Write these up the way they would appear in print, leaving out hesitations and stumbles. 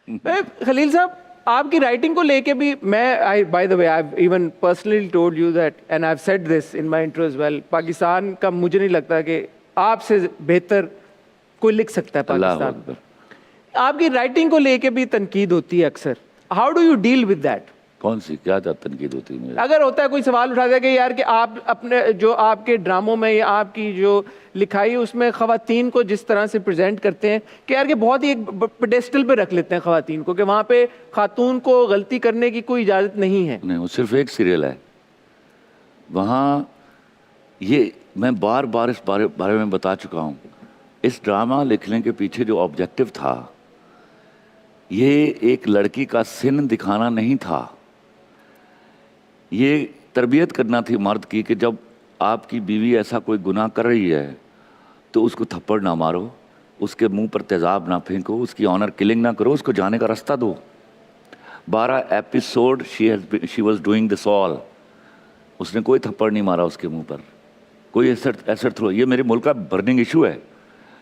खलील साहब, आपकी राइटिंग को लेके भी मैं by the way I even personally told you that and I have said this in my intro as well, Pakistan का मुझे नहीं लगता कि आपसे बेहतर कोई लिख सकता है पाकिस्तान पर। आपकी राइटिंग को लेके भी तनकीद होती है अक्सर, how do you deal with that? कौन सी क्या तनकीद होती है? अगर होता है कोई सवाल उठा दिया कि यार कि आप अपने जो आपके ड्रामों में या आपकी जो लिखाई उसमें खवातीन को जिस तरह से प्रेजेंट करते हैं कि यार कि बहुत ही एक पेडेस्टल पे रख लेते हैं खवातीन को, कि वहाँ पे खातून को गलती करने की कोई इजाज़त नहीं है। नहीं, वो सिर्फ एक सीरियल है वहाँ। ये मैं बार बार इस बारे में बता चुका हूँ। इस ड्रामा लिखने के पीछे जो ऑब्जेक्टिव था, ये एक लड़की का सिन दिखाना नहीं था, ये तरबियत करना थी मर्द की कि जब आपकी बीवी ऐसा कोई गुनाह कर रही है तो उसको थप्पड़ ना मारो, उसके मुंह पर तेज़ाब ना फेंको, उसकी ऑनर किलिंग ना करो, उसको जाने का रास्ता दो। 12 episode she was doing this all. उसने कोई थप्पड़ नहीं मारा उसके मुंह पर, कोई एसर थ्रो। ये मेरे मुल्क का बर्निंग इशू है।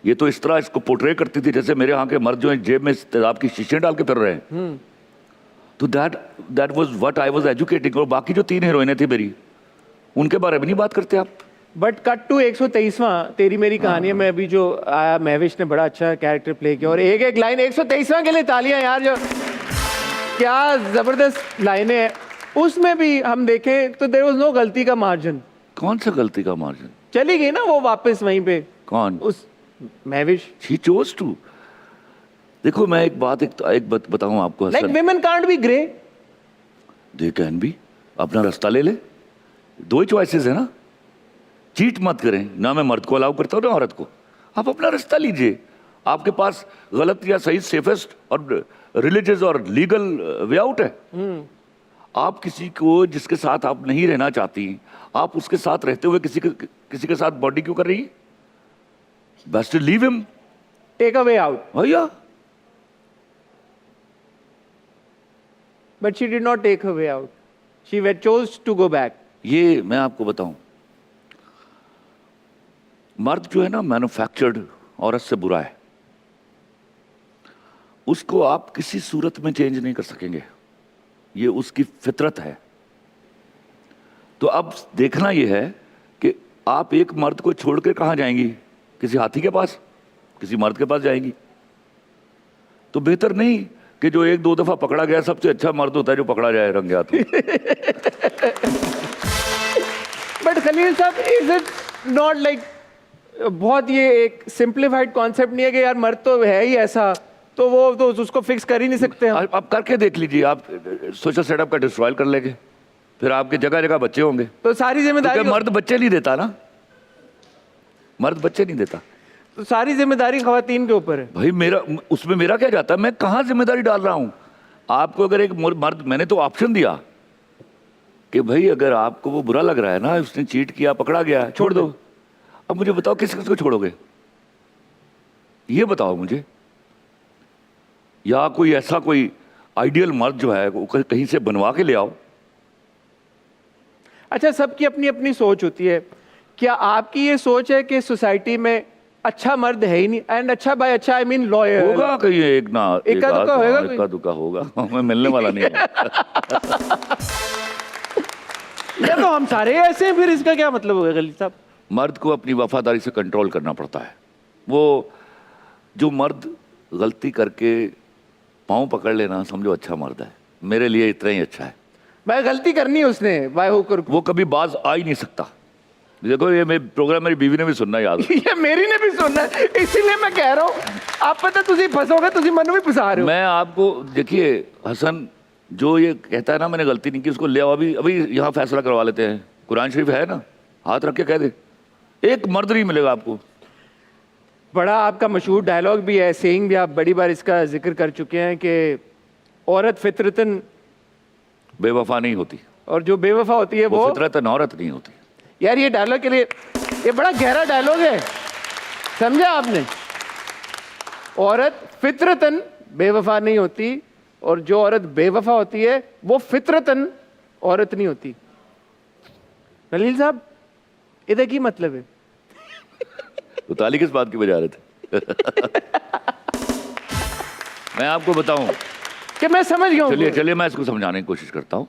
ये तो इस तरह इसको पोर्ट्रे करती थी जैसे मेरे यहाँ के मर्द जो है जेब में तेज़ाब की शीशें डाल के फिर रहे हैं। तो that was what I was educating. और बाकी जो 3 हीरोइनें थी मेरी, उनके बारे में नहीं बात करते आप। बट कट टू 123वां तेरी मेरी कहानी में अभी जो आया, महविश ने बड़ा अच्छा कैरेक्टर प्ले किया और एक एक लाइन 123वां के लिए तालियां यार, जो क्या जबरदस्त लाइनें हैं उसमें भी हम देखें तो देयर वाज नो गलती का मार्जिन। कौन सा गलती का मार्जिन? चली गई ना वो वापस वहीं पे। कौन? उस महविश। She chose to. देखो मैं एक बात बताऊं आपको, like women can't be grey. They can be. अपना रास्ता ले ले, 2 ही चॉइसेस है ना। चीट मत करें ना, मैं मर्द को अलाउ करता हूँ ना औरत को। आप अपना रास्ता लीजिए। आपके पास गलत या सही सेफेस्ट और रिलीजियस और लीगल वे आउट है। आप किसी को जिसके साथ आप नहीं रहना चाहती, आप उसके साथ रहते हुए किसी के साथ बॉडी क्यों कर रही है? Best to leave him, take a way out. भैया। But she did not take her way out. She chose to go back. ये मैं आपको बताऊं, मर्द जो है ना मैन्युफैक्चर्ड औरत से बुरा है। उसको आप किसी सूरत में चेंज नहीं कर सकेंगे, ये उसकी फितरत है। तो अब देखना ये है कि आप एक मर्द को छोड़ के कहाँ जाएंगी? किसी हाथी के पास, किसी मर्द के पास जाएंगी। तो बेहतर नहीं कि जो 1-2 दफा पकड़ा गया, सबसे अच्छा मर्द होता है जो पकड़ा जाए रंगे हाथों। बट खलील साहब, इज इट नॉट लाइक बहुत ये एक सिंप्लीफाइड कॉन्सेप्ट नहीं है कि यार मर्द तो है ही ऐसा, तो वो तो उसको फिक्स कर ही नहीं सकते हम। आप करके देख लीजिए। आप सोशल सेटअप का डिस्ट्रॉय कर लेंगे, फिर आपके जगह जगह बच्चे होंगे। तो सारी जिम्मेदारी मर्द बच्चे नहीं देता ना, मर्द बच्चे नहीं देता। तो सारी जिम्मेदारी खवातीन के ऊपर है। भाई उसमें मेरा क्या जाता है? मैं कहाँ जिम्मेदारी डाल रहा हूँ आपको? अगर एक मर्द, मैंने तो ऑप्शन दिया कि भाई अगर आपको वो बुरा लग रहा है ना, उसने चीट किया, पकड़ा गया, छोड़ दो। अब मुझे बताओ किस किस को छोड़ोगे? ये बताओ मुझे। या कोई ऐसा कोई आइडियल मर्द जो है वो कहीं से बनवा के ले आओ। अच्छा, सबकी अपनी अपनी सोच होती है। क्या आपकी ये सोच है कि सोसाइटी में अच्छा मर्द है ही नहीं? एंड अच्छा भाई, अच्छा आई मीन लॉयर होगा कहीं एक ना एका दुका होगा। मैं मिलने वाला नहीं है। ये तो हम सारे ऐसे हैं, फिर इसका क्या मतलब होगा खलील साहब? मर्द को अपनी वफादारी से कंट्रोल करना पड़ता है। वो जो मर्द गलती करके पाँव पकड़ लेना, समझो अच्छा मर्द है। मेरे लिए इतना ही अच्छा है। भाई गलती करनी है उसने, भाई होकर वो कभी बाज आ ही नहीं सकता। देखो ये मेरे प्रोग्राम मेरी बीवी ने भी सुनना याद। ये मेरी ने भी सुनना है, इसीलिए मैं कह रहा हूँ। आप पता तुझे फंसोगे, तुझे मन में फंसा रहे हो। मैं आपको देखिए हसन, जो ये कहता है ना मैंने गलती नहीं की, उसको ले आओ, अभी यहाँ फैसला करवा लेते हैं। कुरान शरीफ है ना, हाथ रख के कह दे, एक मर्द नहीं मिलेगा आपको। बड़ा आपका मशहूर डायलॉग भी है, सेइंग भी, आप बड़ी बार इसका जिक्र कर चुके हैं कि औरत फितरतन बेवफा नहीं होती, और जो बेवफा होती है वो फितरतन औरत नहीं होती। यार ये डायलॉग के लिए ये बड़ा गहरा डायलॉग है, समझा आपने? औरत फितरतन बेवफा नहीं होती, और जो औरत बेवफा होती है वो फितरतन औरत नहीं होती। खलील साहब, इधर की मतलब है? तो ताली किस बात की बजा रहे थे? मैं आपको बताऊं, कि मैं समझ गया हूं। चलिए चलिए मैं इसको समझाने की कोशिश करता हूं।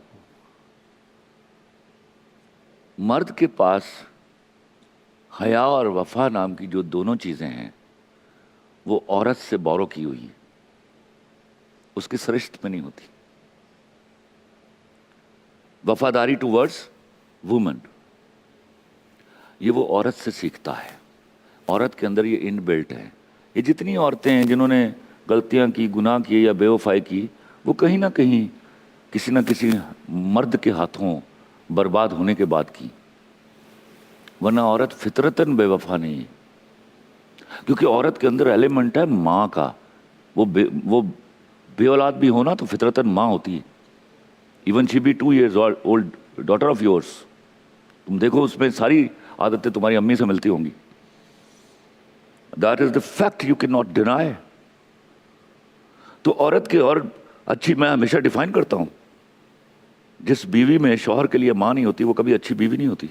मर्द के पास हया और वफा नाम की जो दोनों चीजें हैं वो औरत से बोरो की हुई है, उसकी सरिश्त में नहीं होती। वफादारी टूवर्ड्स वुमन ये वो औरत से सीखता है, औरत के अंदर ये इनबिल्ट है। ये जितनी औरतें हैं जिन्होंने गलतियां की, गुनाह किए या बेवफाई की, वो कहीं ना कहीं किसी ना किसी मर्द के हाथों बर्बाद होने के बाद की, वरना औरत फितरतन बेवफा नहीं है। क्योंकि औरत के अंदर एलिमेंट है माँ का, वो बे औलाद भी हो ना तो फितरतन माँ होती है। Even she be 2 years old daughter of yours, तुम देखो उसमें सारी आदतें तुम्हारी अम्मी से मिलती होंगी। That is the fact you can not deny. तो औरत के और अच्छी मैं हमेशा डिफाइन करता हूं, जिस बीवी में शौहर के लिए माँ नहीं होती वो कभी अच्छी बीवी नहीं होती।